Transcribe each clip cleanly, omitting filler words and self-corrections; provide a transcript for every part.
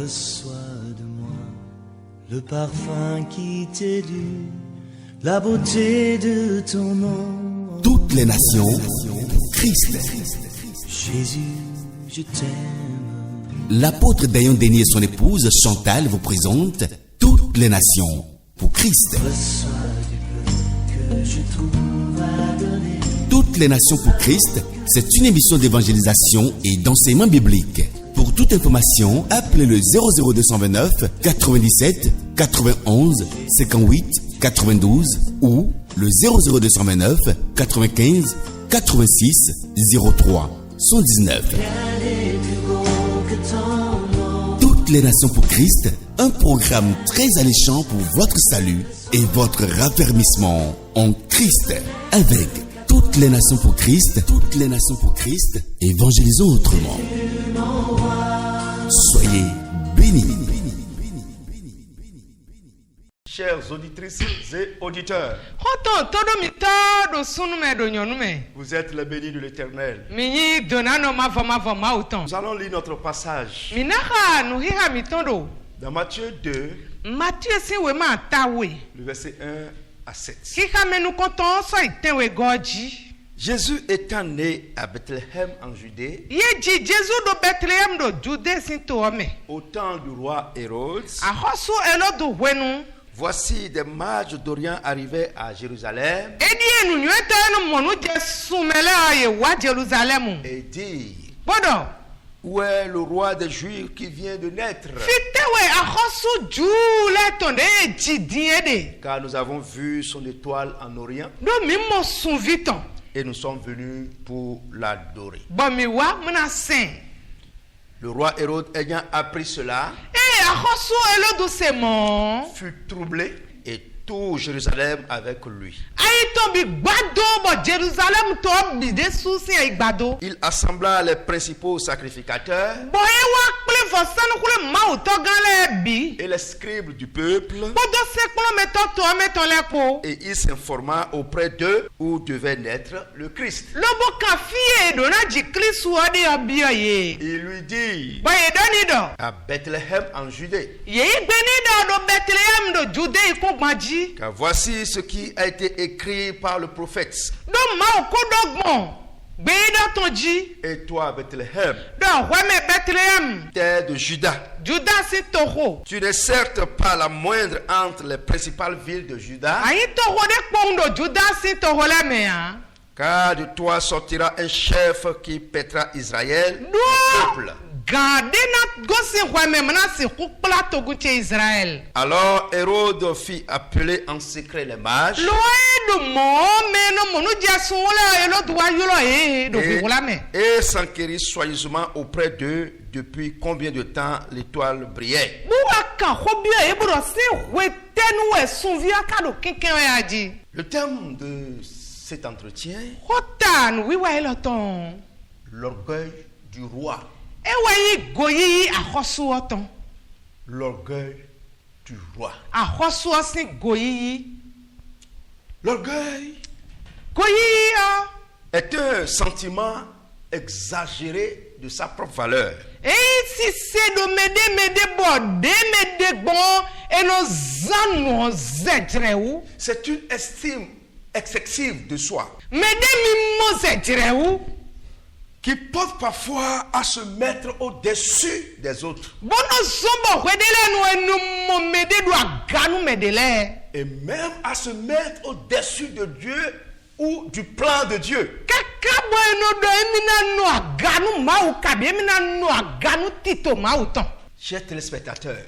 Reçois de moi le parfum qui t'est dû, la beauté de ton nom. Toutes les nations, Christ. Jésus, je t'aime. L'apôtre Dayon Denis et son épouse Chantal vous présentent Toutes les nations pour Christ. Reçois du peu que je trouve à donner. Toutes les nations pour Christ, c'est une émission d'évangélisation et d'enseignement biblique. Pour toute information, appelez le 00229 97 91 58 92 ou le 00229 95 86 03 119. Toutes les nations pour Christ, un programme très alléchant pour votre salut et votre raffermissement en Christ. Avec toutes les nations pour Christ, toutes les nations pour Christ, évangélisons autrement. Soyez bénis. Chères auditrices et auditeurs, vous êtes les bénis de l'Éternel. Nous allons lire notre passage dans Matthieu 2, le verset 1 à 7. Jésus étant né à Bethléem en Judée, au temps du roi Hérode, voici des mages d'Orient arrivaient à Jérusalem et dirent: où est le roi des Juifs qui vient de naître? Car nous avons vu son étoile en Orient et nous sommes venus pour l'adorer. Le roi Hérode ayant appris cela fut troublé et tout Jérusalem avec lui. Il assembla les principaux sacrificateurs et les scribes du peuple et il s'informa auprès d'eux où devait naître le Christ. Il lui dit: à Bethléem en Judée, car voici ce qui a été écrit par le prophète. Et toi, Bethléem, terre de Juda, tu n'es certes pas la moindre entre les principales villes de Juda, car de toi sortira un chef qui paîtra Israël, le peuple. Alors Hérode fit appeler en secret les mages et s'enquérit soigneusement auprès d'eux depuis combien de temps l'étoile brillait. Le thème de cet entretien: l'orgueil du roi. L'orgueil du roi. L'orgueil est un sentiment exagéré de sa propre valeur. C'est une estime excessive de soi qui porte parfois à se mettre au-dessus des autres et même à se mettre au-dessus de Dieu ou du plan de Dieu. Chers téléspectateurs,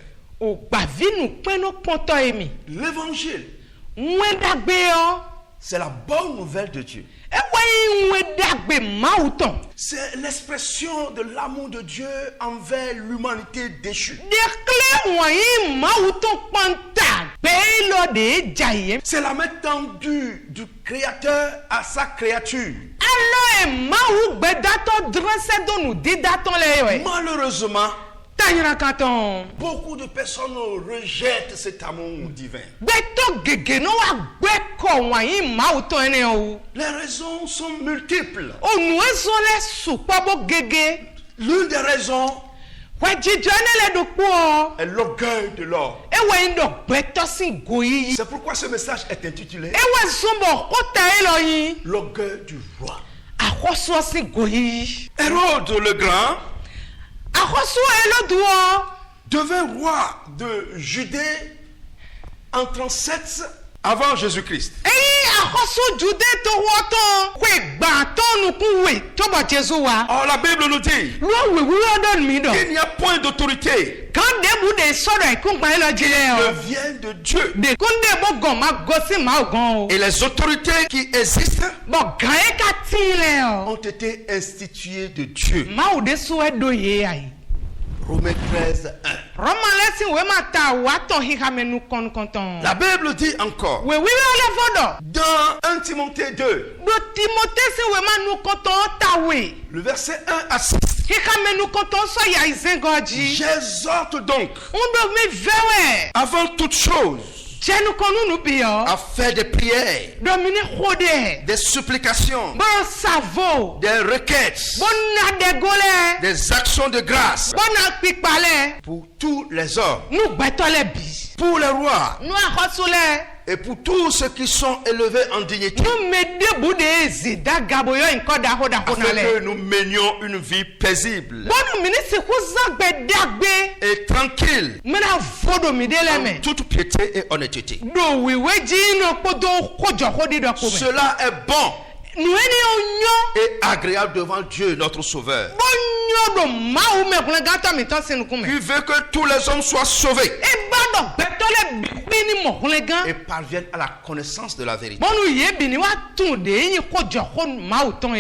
l'évangile, c'est la bonne nouvelle de Dieu. C'est l'expression de l'amour de Dieu envers l'humanité déchue. C'est la main tendue du Créateur à sa créature. Malheureusement, beaucoup de personnes rejettent cet amour divin. Les raisons sont multiples. L'une des raisons Et l'orgueil de l'homme. C'est pourquoi ce message est intitulé l'orgueil du roi. Hérode le Grand devint roi de Judée en 37 avant Jésus-Christ. Or la Bible nous dit qu'il n'y a point d'autorité qui ne vient de Dieu. Et les autorités qui existent ont été instituées de Dieu. Romains 13, 1. La Bible dit encore dans 1 Timothée 2, le verset 1 à 6. J'exhorte donc avant toute chose à faire des prières, des supplications, des requêtes, des actions de grâce pour tous les hommes, pour les rois et pour tous ceux qui sont élevés en dignité, afin que nous menions une vie paisible et tranquille, en toute piété et honnêteté. Cela est bon et agréable devant Dieu notre Sauveur, qui veut que tous les hommes soient sauvés et parviennent à la connaissance de la vérité.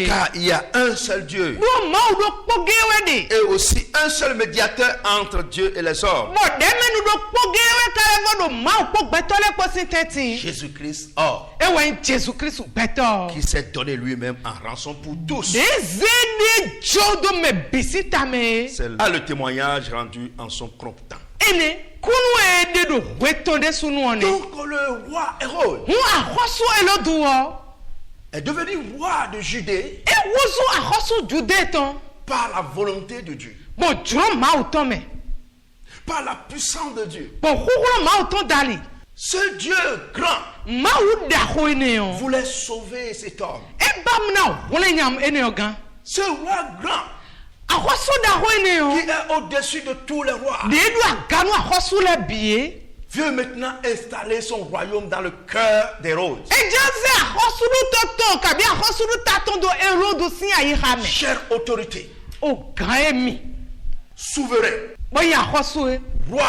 Car il y a un seul Dieu et aussi un seul médiateur entre Dieu et les hommes, Jésus-Christ, qui s'est donné lui-même en rançon pour tous. C'est là le témoignage rendu en son propre temps. Donc le roi Hérode est devenu roi de Judée par la volonté de Dieu, par la puissance de Dieu. Ce Dieu grand voulait sauver cet homme. Ce roi grand qui est au-dessus de tous les rois veut maintenant installer son royaume dans le cœur d'Hérode. Chère autorité, souverain, roi,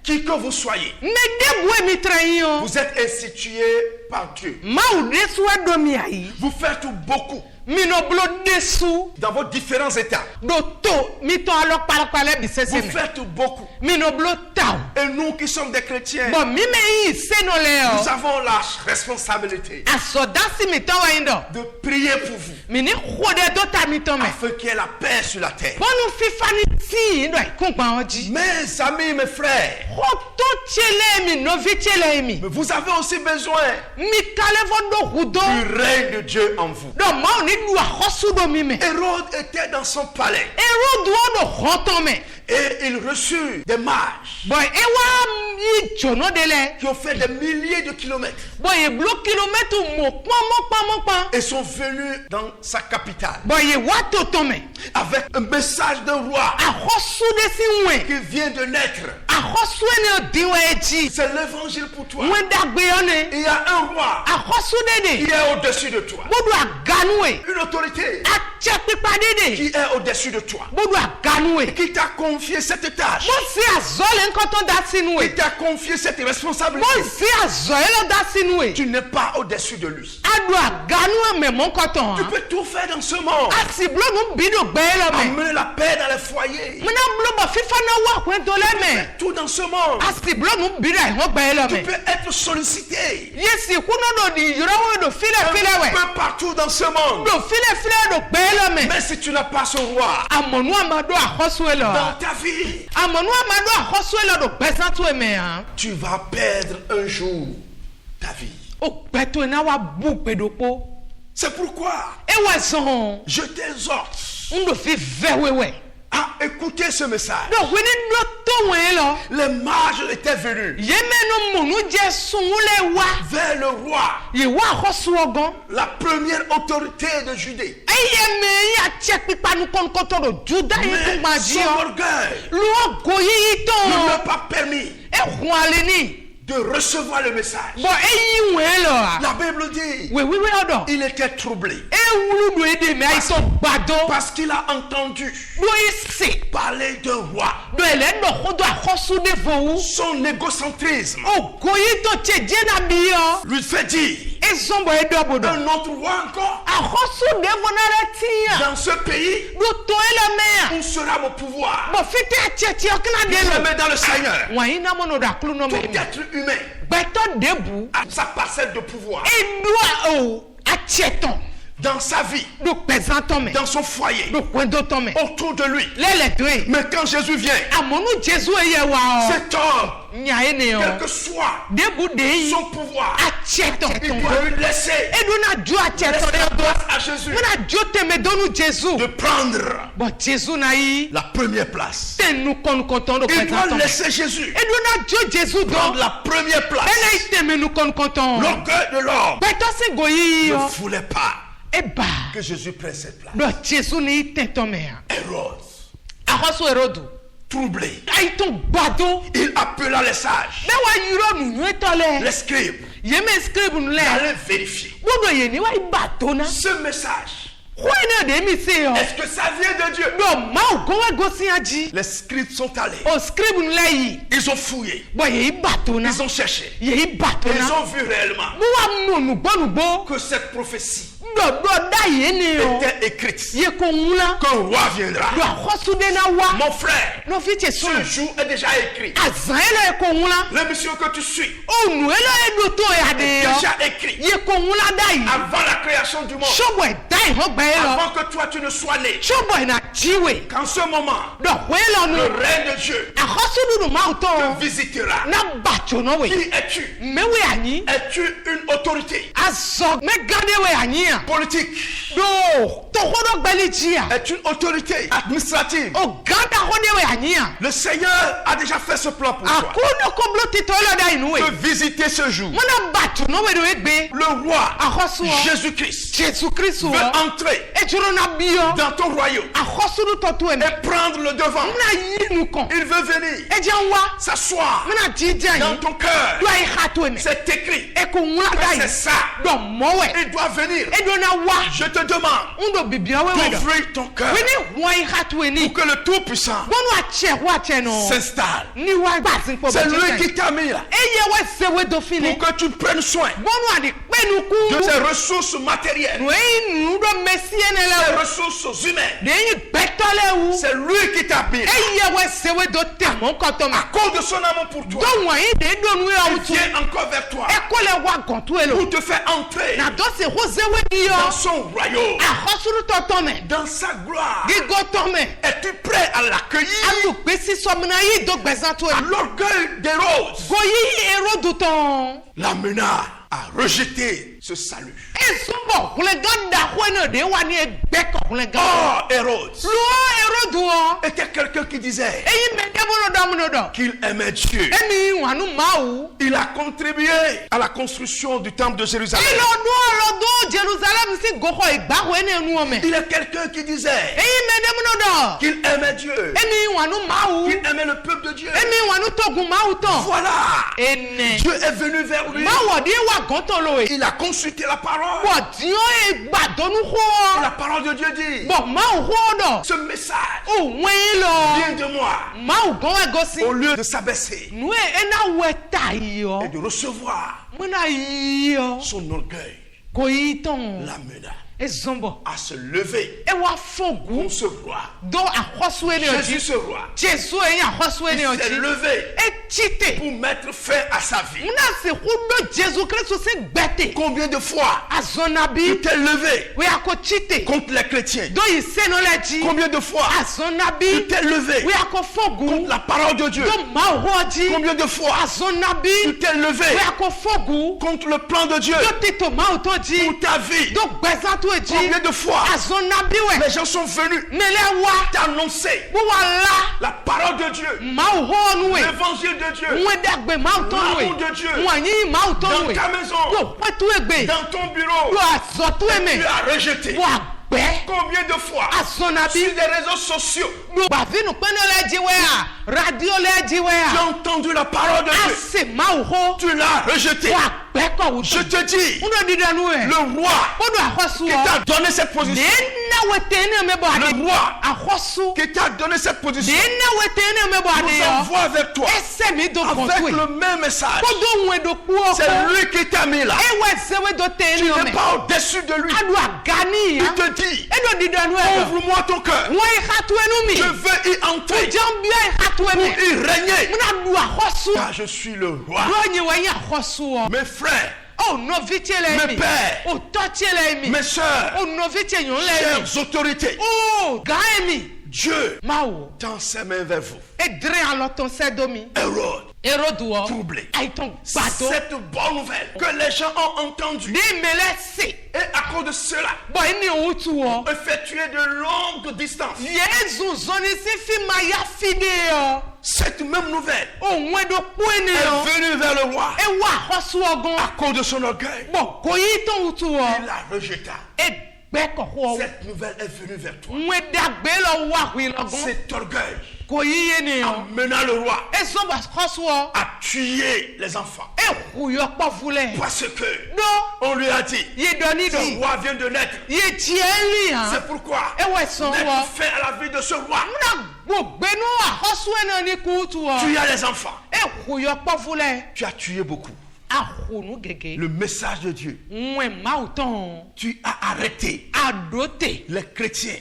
qui que vous soyez, vous êtes institué par Dieu. Vous faites beaucoup dans vos différents états. Vous faites beaucoup. Et nous qui sommes des chrétiens, nous avons la responsabilité de prier pour vous, afin qu'il y ait la paix sur la terre. Mes amis, mes frères, vous avez aussi besoin du règne de Dieu en vous. Hérode était dans son palais et il reçut des mages qui ont fait des milliers de kilomètres et sont venus dans sa capitale avec un message d'un roi qui vient de naître. C'est l'évangile pour toi. Il y a un roi qui est au-dessus de toi, une autorité qui est au-dessus de toi, qui t'a confié cette tâche, qui t'a confié cette responsabilité. Tu n'es pas au-dessus de lui. Tu peux tout faire dans ce monde. Amener la paix dans les foyers. Tout dans ce monde. Tu peux être sollicité un peu partout dans ce monde. Mais si tu n'as pas ce roi dans ta vie, tu vas perdre un jour ta vie. C'est pourquoi je t'exhorte a écouté ce message. Donc, vous n'êtes Les mages étaient venus vers le roi, la première autorité de Judée. Mais son orgueil ne m'a pas permis de recevoir le message. La Bible dit il était troublé parce qu'il a entendu parler d'un roi. Son égocentrisme lui fait dire un autre roi encore. Dans ce pays, où sera mon pouvoir? Je le mets dans le Seigneur. Tout être humain a sa parcelle de pouvoir dans sa vie, dans son foyer, autour de lui. Mais quand Jésus vient, cet homme, quel que soit son pouvoir, il doit lui laisser la place à Jésus de prendre la première place. Il doit laisser Jésus prendre la première place. L'orgueil de l'homme ne voulait pas que Jésus prenne cette place. Hérode, troublé, il appela les sages, les scribes, d'aller vérifier ce message. Est-ce que ça vient de Dieu? Les scribes sont allés. Ils ont fouillé. Ils ont cherché. Ils ont vu réellement que cette prophétie était écrite. Qu'un roi viendra. Mon frère, ce jour est déjà écrit. L'émission que tu suis est déjà écrite avant la création du monde. Avant que toi tu ne sois né. Qu'en ce moment, le règne de Dieu te visitera. Qui es-tu? Es-tu une autorité politique? Es-tu une autorité administrative? Le Seigneur a déjà fait ce plan pour toi. De visiter ce jour. Le roi Jésus-Christ veut entrer dans ton royaume et prendre le devant. Il veut venir s'asseoir dans ton cœur. C'est écrit. C'est ça. Il doit venir. Je te demande d'ouvrir ton cœur pour que le Tout-Puissant s'installe. C'est lui qui t'a mis là pour que tu prennes soin de ses ressources matérielles, ses ressources humaines. C'est lui qui t'a mis là. À cause de son amour pour toi, il vient encore vers toi pour te faire entrer dans son royaume, dans sa gloire. Es-tu prêt à l'accueillir? L'orgueil d'Hérode l'amena à rejeter ce salut. Oh, Hérode était quelqu'un qui disait qu'il aimait Dieu. Il a contribué à la construction du temple de Jérusalem. Il est quelqu'un qui disait qu'il aimait Dieu, qu'il aimait le peuple de Dieu. Voilà, Dieu est venu vers lui. Il a consulté la parole. Et la parole de Dieu dit, ce message vient de moi. Au lieu de s'abaisser et de recevoir son orgueil, l'amena à se lever pour ce roi. Jésus ce roi, il s'est levé pour mettre fin à sa vie. Combien de fois il t'est levé contre les chrétiens? Combien de fois il t'est levé contre la parole de Dieu? Combien de fois il t'est levé contre le plan de Dieu pour ta vie? Combien de fois les gens sont venus t'annoncer la parole de Dieu, l'évangile de Dieu, l'amour de Dieu dans ta maison, dans ton bureau, tu as rejeté. Combien de fois sur les réseaux sociaux tu as entendu la parole de Dieu, tu l'as rejeté. Je te dis, le roi qui t'a donné cette position, le roi qui t'a donné cette position nous envoie vers toi avec le même message. C'est lui qui t'a mis là. Tu n'es pas au-dessus de lui. Il te dit, ouvre-moi ton cœur. Je veux y entrer pour y régner. Car je suis le roi. Mes frères, mes pères, mes soeurs, chères autorités, Dieu tend ses mains vers vous. Hérode, troublé. Cette bonne nouvelle que les gens ont entendue. Et à cause de cela, effectuer de longues distances. Cette même nouvelle est venue vers le roi à cause de son orgueil. Il la rejeta. Cette nouvelle est venue vers toi. Cet orgueil amena le roi à tuer les enfants. Parce que on lui a dit, ce roi vient de naître. C'est pourquoi mettre fin à la vie de ce roi. Tu as les enfants. Tu as tué beaucoup. Le message de Dieu. Tu as arrêté les chrétiens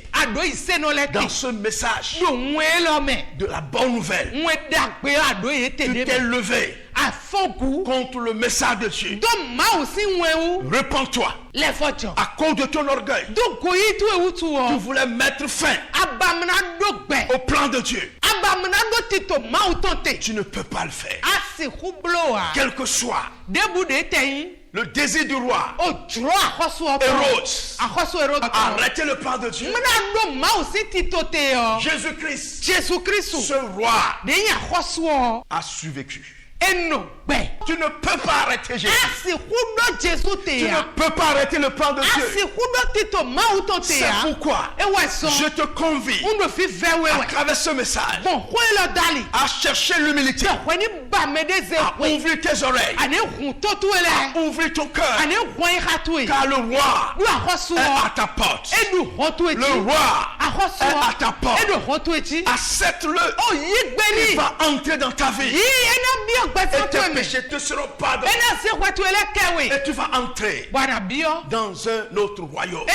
dans ce message de la bonne nouvelle. Tu t'es levé contre le message de Dieu. Repends-toi. À cause de ton orgueil, tu voulais mettre fin au plan de Dieu. Tu ne peux pas le faire. Quel que soit le désir du roi, Hérode, arrêtez le plan de Dieu. Jésus-Christ, ce roi, a survécu. Tu ne peux pas arrêter Jésus. Tu ne peux pas arrêter le plan de Dieu. C'est pourquoi je te convie à travers ce message à chercher l'humilité, à ouvrir tes oreilles, à ouvrir ton cœur, car le roi est à ta porte. Le roi est à ta porte. Accepte-le. Il va entrer dans ta vie. Et tes péchés te seront pardonnés. Et tu vas entrer dans un autre royaume.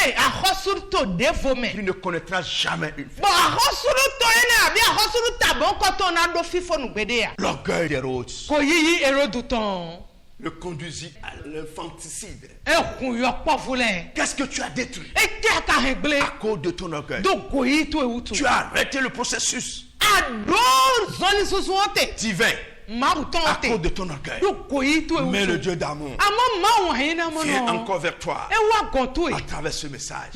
Tu ne connaîtras jamais une fois. L'orgueil d'Hérode le conduisit à l'infanticide. Qu'est-ce que tu as détruit à cause de ton orgueil? Tu as arrêté le processus divin à cause de ton orgueil. Mais le Dieu d'amour vient encore vers toi à travers ce message.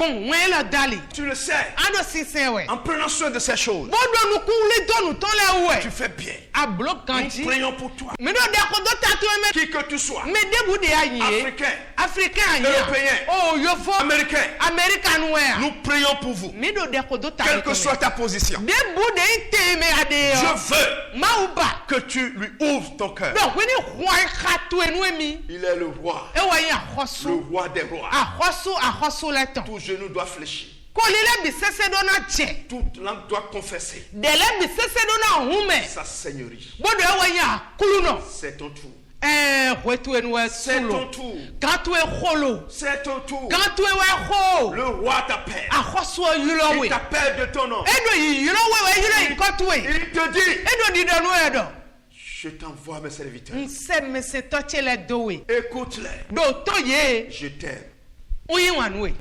Tu le sais, en prenant soin de ces choses, tu fais bien. Nous prions pour toi. Qui que tu sois, Africain, Européen, Américain, nous prions pour vous. Quelle que soit ta position, je veux que tu lui ouvres ton cœur. Il est le roi, le roi des rois. Tout genou doit fléchir. Toute langue doit confesser sa seigneurie. C'est ton tour. C'est ton tour. C'est ton tour. Le roi t'appelle. Il t'appelle de ton nom. Il te dit, je t'envoie mes serviteurs. Écoute-les. Je t'aime.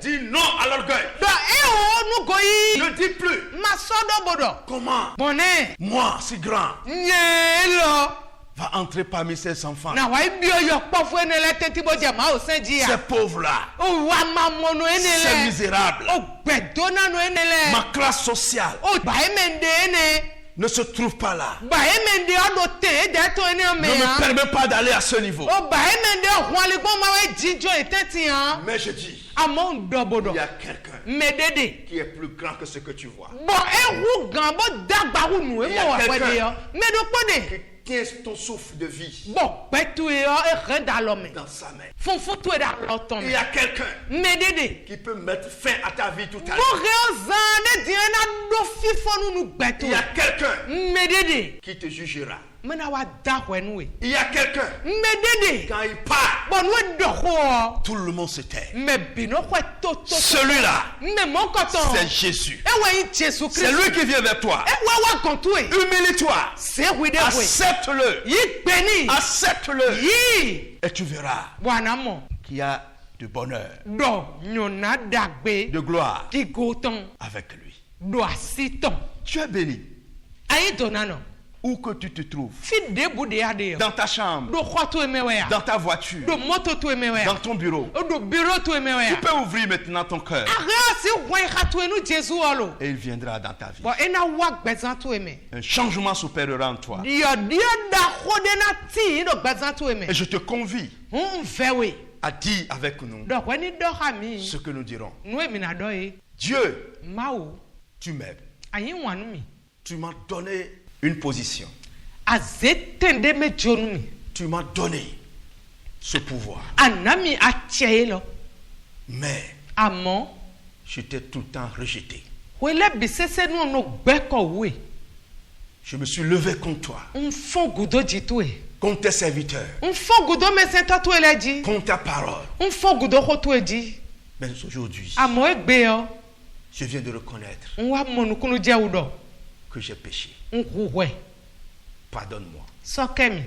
Dis non à l'orgueil. Ne dis plus. Comment? Moi, si grand. va entrer parmi ces enfants. Na wa bio yo kpofo enele tenti bo je ma o senji ya. Ces pauvres-là. O wa mamono enele. Ces misérables. O gbedona no enele. Ma classe sociale. O ba emende ene. Ne se trouve pas là. Ba emende o do te de to ene o me Ne ya. me permet pas d'aller à ce niveau. O ba emende o hwan le gbon ma we jijo eteti han. Mais je dis, Amon dobodo. il y a quelqu'un Medede. qui est plus grand que ce que tu vois. Bon ewu gan bo dagba hu nu e Il y a mo wa quelqu'un. pede yo. Medo pode. Tiens ton souffle de vie Bon betu yo e re da lo me. dans sa main. Fonfon tu e da lo ton Il me. y a quelqu'un Medede. qui peut mettre fin à ta vie tout à Bo l'heure. re ozan de di na do fifo nu betu. Il y a quelqu'un Medede. qui te jugera. Mena wa da hwenu e. Il y a quelqu'un, Medede. quand il part, Bon we do ho. tout le monde se tait. Me bino ko to. Celui-là, Me mon koton. c'est Jésus. E we yi Jesu C'est Christ. lui qui vient vers toi. E wa kontu e. Humilie-toi. Se wi de we. Accepte-le. Yi gbeni. Accepte-le. Yi. Et tu verras Bwana mo. qu'il y a du bonheur, Do nyona dagbe. de gloire Di goton. avec lui. Do asiton. Tu es béni. Ayi donano. Où que tu te trouves. Fi debu de ade yo. Dans ta chambre, Do khoto emewe ya. dans ta voiture, Do moto tu emewe ya. dans ton bureau. Do bureau tu emewe Tu ya. peux ouvrir maintenant ton cœur. Arre si wen khatu enu Jesu olo. Et il viendra dans ta vie. Bon ena wa gbezan tu eme. Un changement s'opérera en toi. Dio da khode na ti do gbezan tu eme. Et je te convie Vewe. à dire avec nous Do weni do khami. ce que nous dirons. Nu emi na do e. Dieu, Mawo. tu m'aimes. Ayi wanu mi. Tu m'as donné une position. Azetende me jonu mi. Tu m'as donné ce pouvoir. Anami acheye lo. Mais Amon. je t'ai tout le temps rejeté. Wele bisese nu no gbeko we. Je me suis levé contre toi, Mfon gudo jitu e. contre tes serviteurs, Mfon gudo me senta tu ele ji. contre ta parole. Mfon gudo khotu e ji. Mais aujourd'hui, Amo egbe yo. je viens de reconnaître Nwa monukunu je udo. que j'ai péché. Nkuwe. Pardonne-moi. Sokemi.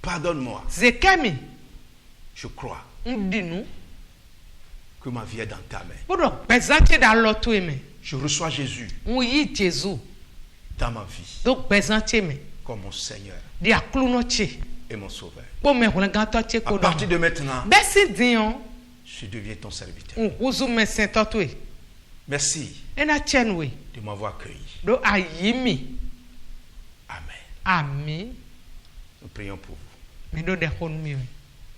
Pardonne-moi. Zekemi. Je crois Ndinu. que ma vie est dans ta main. Bodo bezante da lotu eme. Je reçois Jésus Nyi Jesu. dans ma vie Do bezante me. comme mon Seigneur Di akluno che. et mon Sauveur. Bo me hulangato che À kodo. partir de maintenant, Besi dion. je deviens ton serviteur. Nkuzu me senta tu e. Merci Ena chenwe. de m'avoir accueilli. Do ayimi. Amen. Ami. Nous prions pour vous. Me do de honu mi.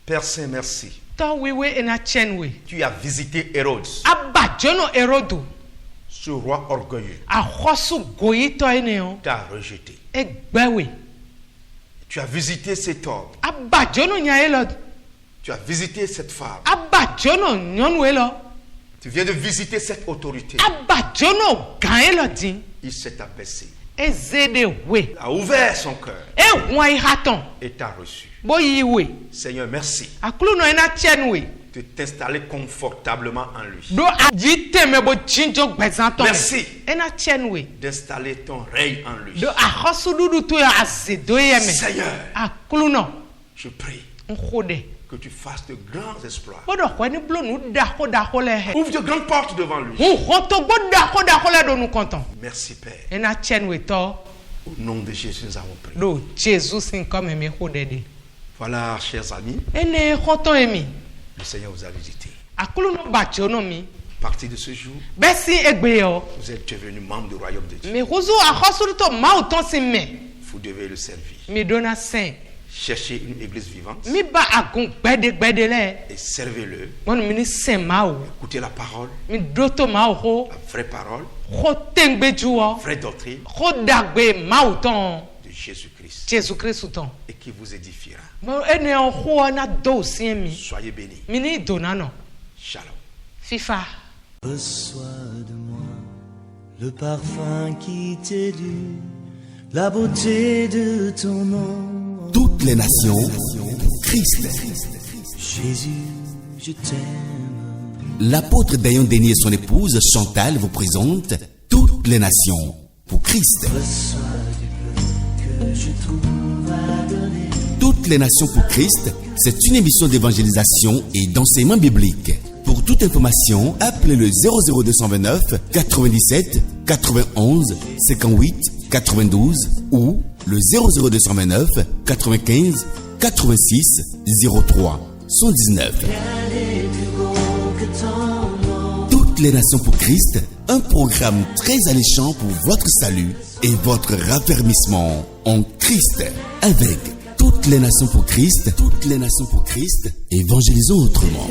Père Saint, merci. To wewe ena chenwe. Tu as visité Hérode, Abajono erodu. ce roi orgueilleux. Akhosu goyito ene yo. T'a rejeté. Egbewe. Tu as visité cet homme. Abajono nyaelo. Tu as visité cette femme. Abajono nyonu elo. Tu viens de visiter cette autorité. Abajono gaelo din. Il s'est abaissé. Ezede we. Il a ouvert son cœur E hwan haton. et t'a reçu. Boyi we. Seigneur, merci Akluno ena chenwe. de t'installer confortablement en lui. Do ajite me bo chinjo gbezanton. Merci Ena chenwe. d'installer ton règne en lui. Do akhosu dudu to ya azedo yeme. Seigneur, Akluno je prie nkhode. que tu fasses de grands exploits. Bodo kwani blonu da ko le he. Ouvre de grandes portes devant lui. Honto bo da ko le do nu konton. Merci Père. Ena chenwe to. Au nom de Jésus, nous avons prié. Do Jesus sin comme me hodede. Voilà, chers amis, Ene khoton emi. le Seigneur vous a visité. Akluno bajono mi. À partir de ce jour, Besi egbe yo. vous êtes devenu membre du royaume de Dieu. Me huzu akhosu to ma uton sin me. Vous devez le servir. Mi dona saint. Cherchez une église vivante Mi ba agun gbede le. et servez-le. Mon mini saint ma o. Écoutez la parole, Mi doto ma o ho. la vraie parole, Ho tengbe juo. vraie doctrine Ho dagbe ma uton. de Jésus-Christ Jésus Christ uton. et qui vous édifiera. Mo ene on ho na do sin mi. Soyez bénis. Mini dona no. Shalom. FIFA. Reçois de moi le parfum qui t'est dû, la beauté de ton nom. Toutes les nations, Christ. Jésus, je t'aime. L'apôtre Dayon Denis et son épouse Chantal vous présentent Toutes les nations pour Christ. Reçois du peu que je trouve à donner. Toutes les nations pour Christ, c'est une émission d'évangélisation et d'enseignement biblique. Pour toute information, appelez le 00229 97 91 58 92 ou le 00229 95 86 03 119. Toutes les nations pour Christ, un programme très alléchant pour votre salut et votre raffermissement en Christ. Avec toutes les nations pour Christ, évangélisons autrement.